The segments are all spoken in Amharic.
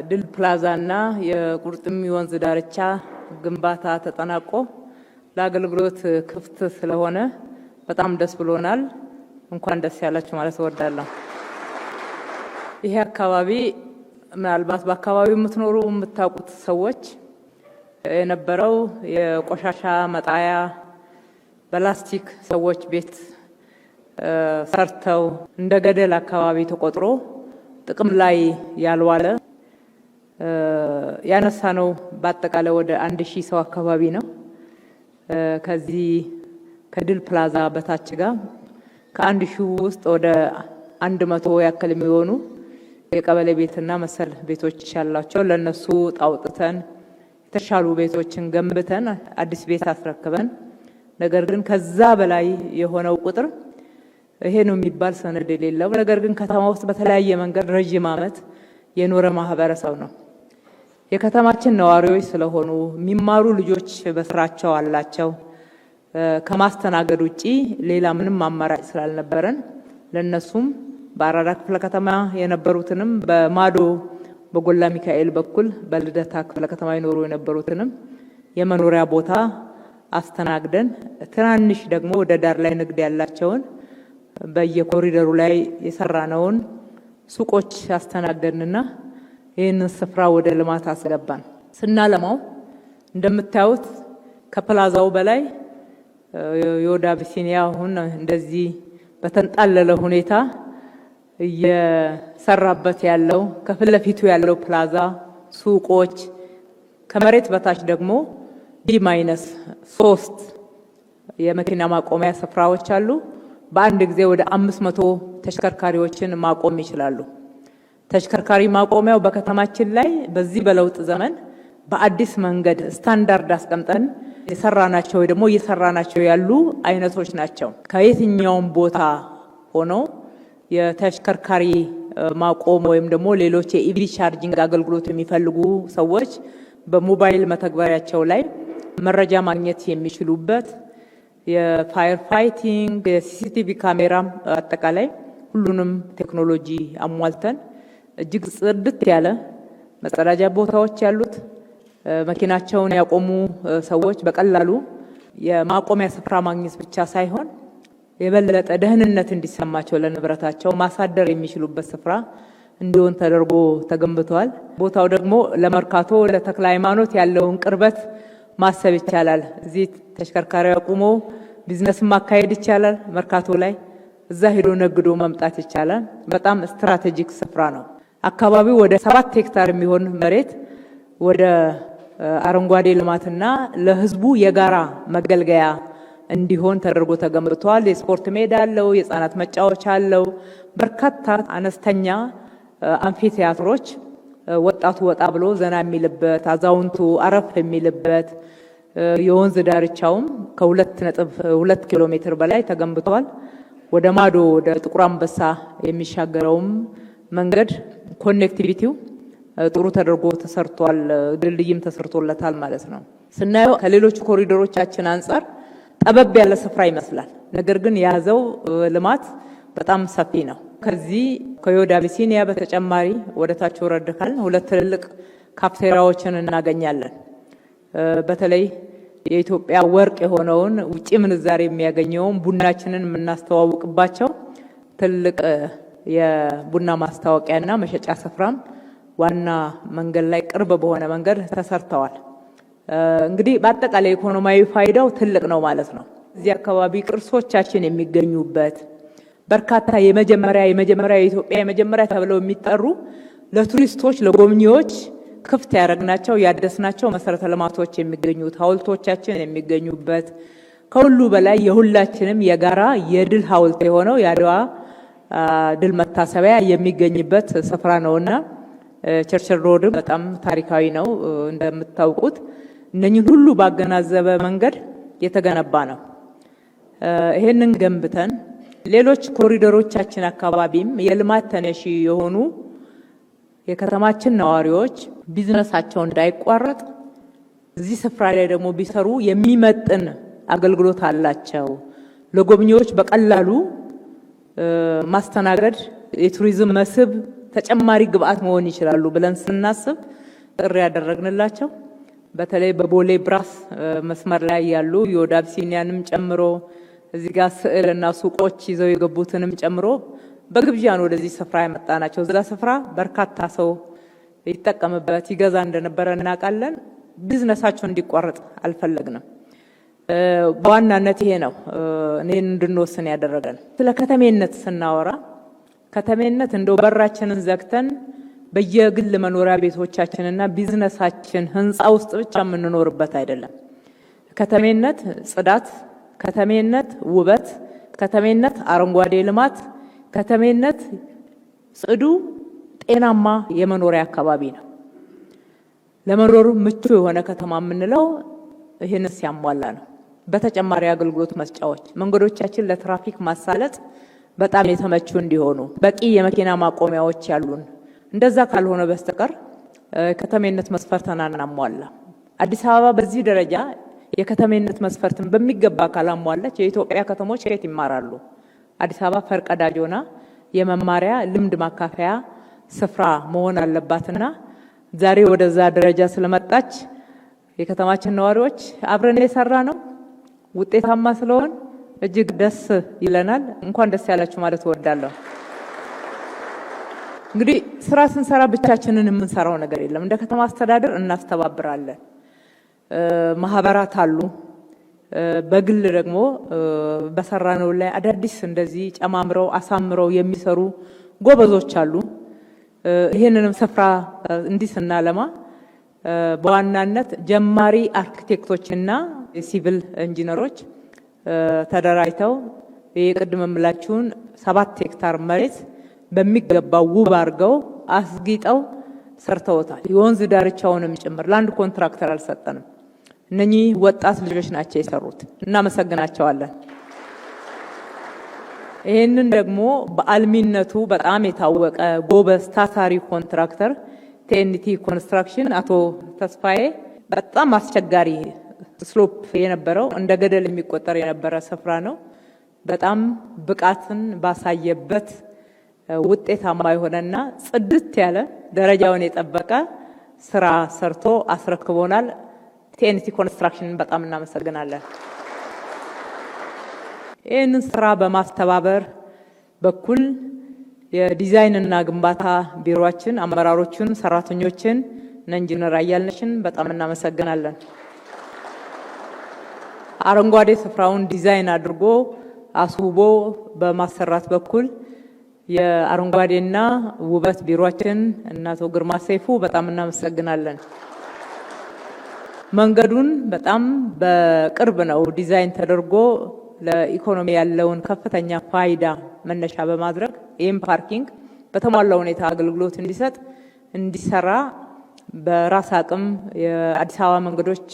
የድል ፕላዛና የቁርጥሚ ወንዝ ዳርቻ ግንባታ ተጠናቆ ለአገልግሎት ክፍት ስለሆነ በጣም ደስ ብሎናል። እንኳን ደስ ያላችሁ ማለት እወዳለሁ። ይሄ አካባቢ ምናልባት በአካባቢው የምትኖሩ የምታውቁት ሰዎች የነበረው የቆሻሻ መጣያ በላስቲክ ሰዎች ቤት ሰርተው እንደ ገደል አካባቢ ተቆጥሮ ጥቅም ላይ ያልዋለ ያነሳ ነው። በአጠቃላይ ወደ 1000 ሰው አካባቢ ነው። ከዚህ ከድል ፕላዛ በታች ጋር ከ1000 ውስጥ ወደ 100 ያክል የሚሆኑ የቀበሌ ቤትና መሰል ቤቶች ያላቸው ለነሱ ጣውጥተን የተሻሉ ቤቶችን ገንብተን አዲስ ቤት አስረክበን ነገር ግን ከዛ በላይ የሆነው ቁጥር ይሄ ነው የሚባል ሰነድ የሌለው ነገር ግን ከተማ ውስጥ በተለያየ መንገድ ረጅም ዓመት የኖረ ማህበረሰብ ነው። የከተማችን ነዋሪዎች ስለሆኑ የሚማሩ ልጆች በስራቸው አላቸው። ከማስተናገድ ውጪ ሌላ ምንም አማራጭ ስላልነበረን ለነሱም በአራዳ ክፍለ ከተማ የነበሩትንም በማዶ በጎላ ሚካኤል በኩል በልደታ ክፍለ ከተማ ይኖሩ የነበሩትንም የመኖሪያ ቦታ አስተናግደን ትናንሽ ደግሞ ወደ ዳር ላይ ንግድ ያላቸውን በየኮሪደሩ ላይ የሰራነውን ሱቆች አስተናገድንና ይህንን ስፍራ ወደ ልማት አስገባን። ስናለማው እንደምታዩት ከፕላዛው በላይ የወደ አቢሲኒያ አሁን እንደዚህ በተንጣለለ ሁኔታ እየሰራበት ያለው ከፊት ለፊቱ ያለው ፕላዛ ሱቆች ከመሬት በታች ደግሞ D-3 የመኪና ማቆሚያ ስፍራዎች አሉ። በአንድ ጊዜ ወደ 500 ተሽከርካሪዎችን ማቆም ይችላሉ። ተሽከርካሪ ማቆሚያው በከተማችን ላይ በዚህ በለውጥ ዘመን በአዲስ መንገድ ስታንዳርድ አስቀምጠን የሰራናቸው ወይ ደግሞ እየሰራናቸው ያሉ አይነቶች ናቸው። ከየትኛውም ቦታ ሆኖ የተሽከርካሪ ማቆም ወይም ደግሞ ሌሎች የኢቪ ቻርጂንግ አገልግሎት የሚፈልጉ ሰዎች በሞባይል መተግበሪያቸው ላይ መረጃ ማግኘት የሚችሉበት የፋየር ፋይቲንግ የሲሲቲቪ ካሜራ አጠቃላይ ሁሉንም ቴክኖሎጂ አሟልተን እጅግ ጽድት ያለ መጸዳጃ ቦታዎች ያሉት መኪናቸውን ያቆሙ ሰዎች በቀላሉ የማቆሚያ ስፍራ ማግኘት ብቻ ሳይሆን የበለጠ ደህንነት እንዲሰማቸው ለንብረታቸው ማሳደር የሚችሉበት ስፍራ እንዲሆን ተደርጎ ተገንብቷል። ቦታው ደግሞ ለመርካቶ ለተክለ ሃይማኖት ያለውን ቅርበት ማሰብ ይቻላል። እዚህ ተሽከርካሪ አቁሞ ቢዝነስ ማካሄድ ይቻላል። መርካቶ ላይ እዛ ሄዶ ነግዶ መምጣት ይቻላል። በጣም ስትራቴጂክ ስፍራ ነው። አካባቢው ወደ 7 ሄክታር የሚሆን መሬት ወደ አረንጓዴ ልማትና ለህዝቡ የጋራ መገልገያ እንዲሆን ተደርጎ ተገንብቷል። የስፖርት ሜዳ አለው፣ የህፃናት መጫወቻ አለው። በርካታ አነስተኛ አምፊቲያትሮች ወጣቱ ወጣ ብሎ ዘና የሚልበት አዛውንቱ አረፍ የሚልበት የወንዝ ዳርቻውም ከ2.2 ኪሎ ሜትር በላይ ተገንብቷል። ወደ ማዶ ወደ ጥቁር አንበሳ የሚሻገረውም መንገድ ኮኔክቲቪቲው ጥሩ ተደርጎ ተሰርቷል። ድልድይም ተሰርቶለታል ማለት ነው። ስናየው ከሌሎች ኮሪዶሮቻችን አንፃር ጠበብ ያለ ስፍራ ይመስላል። ነገር ግን የያዘው ልማት በጣም ሰፊ ነው። ከዚህ ከዮድ አቢሲኒያ በተጨማሪ ወደ ታች ወረድካል 2 ትልልቅ ካፍቴሪያዎችን እናገኛለን። በተለይ የኢትዮጵያ ወርቅ የሆነውን ውጪ ምንዛሬ የሚያገኘውን ቡናችንን የምናስተዋውቅባቸው ትልቅ የቡና ማስታወቂያና መሸጫ ስፍራም ዋና መንገድ ላይ ቅርብ በሆነ መንገድ ተሰርተዋል። እንግዲህ በአጠቃላይ ኢኮኖሚያዊ ፋይዳው ትልቅ ነው ማለት ነው። እዚህ አካባቢ ቅርሶቻችን የሚገኙበት በርካታ የመጀመሪያ የኢትዮጵያ የመጀመሪያ ተብለው የሚጠሩ ለቱሪስቶች ለጎብኚዎች ክፍት ያደረግናቸው ያደስናቸው መሰረተ ልማቶች የሚገኙት ሐውልቶቻችን የሚገኙበት ከሁሉ በላይ የሁላችንም የጋራ የድል ሐውልት የሆነው የአድዋ ድል መታሰቢያ የሚገኝበት ስፍራ ነውና ቸርችል ሮድ በጣም ታሪካዊ ነው። እንደምታውቁት እነኚህ ሁሉ ባገናዘበ መንገድ የተገነባ ነው። ይሄንን ገንብተን ሌሎች ኮሪዶሮቻችን አካባቢም የልማት ተነሺ የሆኑ የከተማችን ነዋሪዎች ቢዝነሳቸው እንዳይቋረጥ እዚህ ስፍራ ላይ ደግሞ ቢሰሩ የሚመጥን አገልግሎት አላቸው። ለጎብኚዎች በቀላሉ ማስተናገድ የቱሪዝም መስህብ ተጨማሪ ግብአት መሆን ይችላሉ ብለን ስናስብ ጥሪ ያደረግንላቸው በተለይ በቦሌ ብራስ መስመር ላይ ያሉ የወደ አቢሲኒያንም ጨምሮ እዚህ ጋር ስዕልና ሱቆች ይዘው የገቡትንም ጨምሮ በግብዣ ነው ወደዚህ ስፍራ ያመጣናቸው። እዛ ስፍራ በርካታ ሰው ይጠቀምበት ይገዛ እንደነበረ እናውቃለን። ቢዝነሳቸው እንዲቋረጥ አልፈለግንም። በዋናነት ይሄ ነው እኔን እንድንወስን ያደረገን። ስለ ከተሜነት ስናወራ ከተሜነት እንደው በራችንን ዘግተን በየግል መኖሪያ ቤቶቻችንና ቢዝነሳችን ህንጻ ውስጥ ብቻ የምንኖርበት አይደለም። ከተሜነት ጽዳት፣ ከተሜነት ውበት፣ ከተሜነት አረንጓዴ ልማት፣ ከተሜነት ጽዱ ጤናማ የመኖሪያ አካባቢ ነው። ለመኖር ምቹ የሆነ ከተማ የምንለው ይሄን ሲያሟላ ነው። በተጨማሪ አገልግሎት መስጫዎች መንገዶቻችን ለትራፊክ ማሳለጥ በጣም የተመቹ እንዲሆኑ በቂ የመኪና ማቆሚያዎች ያሉን፣ እንደዛ ካልሆነ በስተቀር ከተሜነት መስፈርትን አናሟላ። አዲስ አበባ በዚህ ደረጃ የከተሜነት መስፈርትን በሚገባ ካላሟላች የኢትዮጵያ ከተሞች ከየት ይማራሉ? አዲስ አበባ ፈርቀዳጅ ሆና የመማሪያ ልምድ ማካፈያ ስፍራ መሆን አለባትና ዛሬ ወደዛ ደረጃ ስለመጣች የከተማችን ነዋሪዎች አብረን የሰራ ነው ውጤታማ ስለሆን እጅግ ደስ ይለናል። እንኳን ደስ ያላችሁ ማለት እወዳለሁ። እንግዲህ ስራ ስንሰራ ብቻችንን የምንሰራው ነገር የለም። እንደ ከተማ አስተዳደር እናስተባብራለን። ማህበራት አሉ። በግል ደግሞ በሰራነው ላይ አዳዲስ እንደዚህ ጨማምረው አሳምረው የሚሰሩ ጎበዞች አሉ። ይሄንንም ስፍራ እንዲህ ስናለማ በዋናነት ጀማሪ አርኪቴክቶችና የሲቪል ኢንጂነሮች ተደራጅተው የቅድም የምላችሁን 7 ሄክታር መሬት በሚገባው ውብ አድርገው አስጊጠው ሰርተውታል። የወንዝ ዳርቻውንም ጭምር ለአንድ ኮንትራክተር አልሰጠንም። እነኚህ ወጣት ልጆች ናቸው የሰሩት። እናመሰግናቸዋለን። ይህንን ደግሞ በአልሚነቱ በጣም የታወቀ ጎበዝ ታታሪ ኮንትራክተር ቲኤንቲ ኮንስትራክሽን አቶ ተስፋዬ በጣም አስቸጋሪ ስሎፕ የነበረው እንደ ገደል የሚቆጠር የነበረ ስፍራ ነው። በጣም ብቃትን ባሳየበት ውጤታማ የሆነና ጽድት ያለ ደረጃውን የጠበቀ ስራ ሰርቶ አስረክቦናል። ቲኤንቲ ኮንስትራክሽንን በጣም እናመሰግናለን። ይህንን ስራ በማስተባበር በኩል የዲዛይን እና ግንባታ ቢሮአችን አመራሮችን፣ ሰራተኞችን እና ኢንጂነር አያልነሽን በጣም እናመሰግናለን። አረንጓዴ ስፍራውን ዲዛይን አድርጎ አስውቦ በማሰራት በኩል የአረንጓዴና ውበት ቢሮአችን እና አቶ ግርማ ሰይፉ በጣም እናመሰግናለን። መንገዱን በጣም በቅርብ ነው ዲዛይን ተደርጎ ለኢኮኖሚ ያለውን ከፍተኛ ፋይዳ መነሻ በማድረግ ይህም ፓርኪንግ በተሟላ ሁኔታ አገልግሎት እንዲሰጥ እንዲሰራ በራስ አቅም የአዲስ አበባ መንገዶች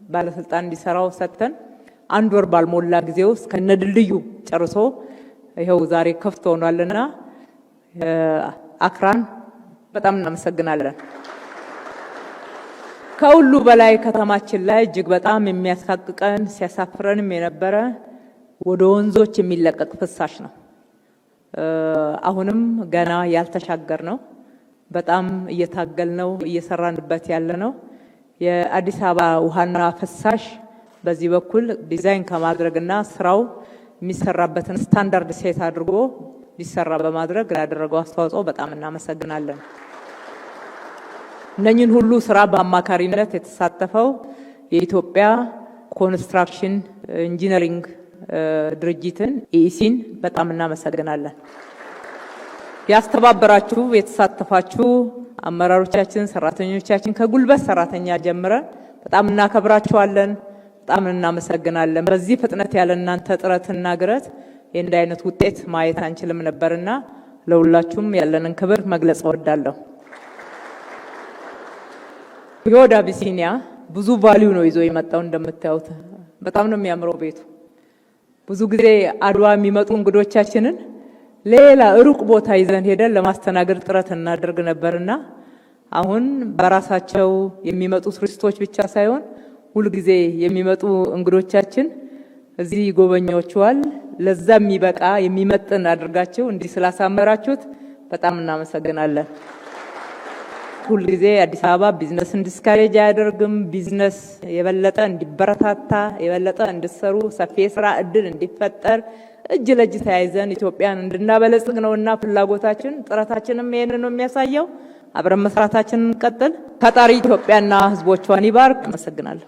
ባለስልጣን እንዲሰራው ሰጥተን 1 ወር ባልሞላ ጊዜ ውስጥ ከነድልድዩ ጨርሶ ይሄው ዛሬ ክፍት ሆኗልና አክራን በጣም እናመሰግናለን። ከሁሉ በላይ ከተማችን ላይ እጅግ በጣም የሚያሳቅቀን ሲያሳፍረንም የነበረ ወደ ወንዞች የሚለቀቅ ፍሳሽ ነው። አሁንም ገና ያልተሻገር ነው። በጣም እየታገልነው እየሰራንበት ያለ ነው። የአዲስ አበባ ውሃና ፍሳሽ በዚህ በኩል ዲዛይን ከማድረግና ስራው የሚሰራበትን ስታንዳርድ ሴት አድርጎ ሊሰራ በማድረግ ላደረገው አስተዋጽኦ በጣም እናመሰግናለን። እነኚህን ሁሉ ስራ በአማካሪነት የተሳተፈው የኢትዮጵያ ኮንስትራክሽን ኢንጂነሪንግ ድርጅትን ኢኢሲን በጣም እናመሰግናለን። ያስተባበራችሁ የተሳተፋችሁ አመራሮቻችን፣ ሰራተኞቻችን ከጉልበት ሰራተኛ ጀምረን በጣም እናከብራችኋለን፣ በጣም እናመሰግናለን። በዚህ ፍጥነት ያለ እናንተ ጥረትና ግረት የእንዲህ አይነት ውጤት ማየት አንችልም ነበርና ለሁላችሁም ያለንን ክብር መግለጽ እወዳለሁ። የወደ አቢሲኒያ ብዙ ቫልዩ ነው ይዞ የመጣው። እንደምታዩት በጣም ነው የሚያምረው ቤቱ። ብዙ ጊዜ አድዋ የሚመጡ እንግዶቻችንን ሌላ ሩቅ ቦታ ይዘን ሄደን ለማስተናገድ ጥረት እናደርግ ነበርና አሁን በራሳቸው የሚመጡ ቱሪስቶች ብቻ ሳይሆን ሁሉ ጊዜ የሚመጡ እንግዶቻችን እዚህ ይጎበኛቸዋል። ለዛ የሚበቃ የሚመጥን አድርጋችሁ እንዲህ ስላሳመራችሁት በጣም እናመሰግናለን። ሁል ጊዜ አዲስ አበባ ቢዝነስ እንዲስካሬጅ አያደርግም። ቢዝነስ የበለጠ እንዲበረታታ፣ የበለጠ እንዲሰሩ፣ ሰፊ የስራ እድል እንዲፈጠር እጅ ለእጅ ተያይዘን ኢትዮጵያን እንድናበለጽግ ነውና ፍላጎታችን፣ ጥረታችንም ይሄንን ነው የሚያሳየው። አብረን መስራታችንን እንቀጥል። ፈጣሪ ኢትዮጵያና ሕዝቦቿን ይባርክ። አመሰግናለሁ።